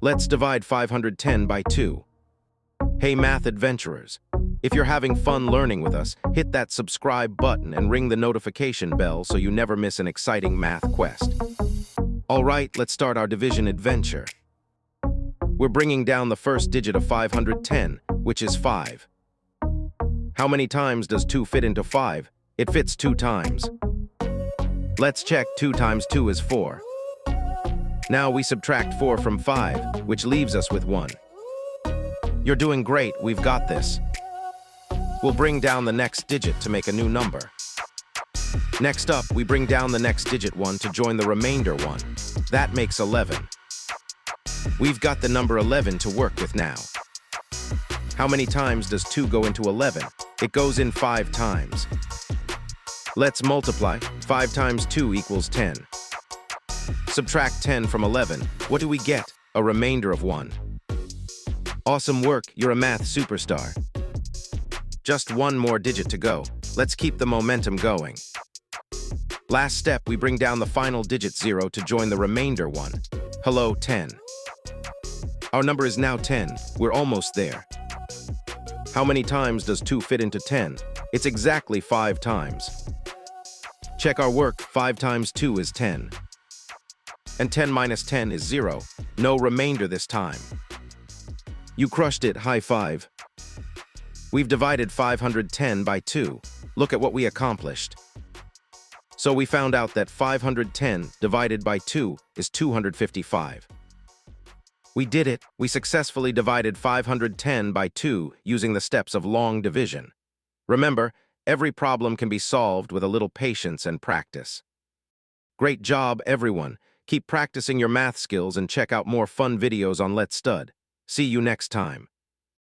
Let's divide 510 by 2. Hey math adventurers, if you're having fun learning with us, hit that subscribe button and ring the notification bell so you never miss an exciting math quest. All right, let's start our division adventure. We're bringing down the first digit of 510, which is 5. How many times does 2 fit into 5? It fits 2 times. Let's check. 2 times 2 is 4. Now we subtract 4 from 5, which leaves us with 1. You're doing great, we've got this. We'll bring down the next digit to make a new number. Next up, we bring down the next digit 1 to join the remainder 1. That makes 11. We've got the number 11 to work with now. How many times does 2 go into 11? It goes in 5 times. Let's multiply. 5 times 2 equals 10. Subtract 10 from 11. What do we get? A remainder of 1. Awesome work, you're a math superstar. Just one more digit to go. Let's keep the momentum going. Last step, we bring down the final digit 0 to join the remainder 1. Hello, 10. Our number is now 10. We're almost there. How many times does 2 fit into 10? It's exactly 5 times. Check our work. 5 times 2 is 10. And 10 minus 10 is 0. No remainder this time. You crushed it, high five. We've divided 510 by 2. Look at what we accomplished. So we found out that 510 divided by 2 is 255. We did it. We successfully divided 510 by 2 using the steps of long division. Remember, every problem can be solved with a little patience and practice. Great job, everyone. Keep practicing your math skills and check out more fun videos on Let's Stud. See you next time.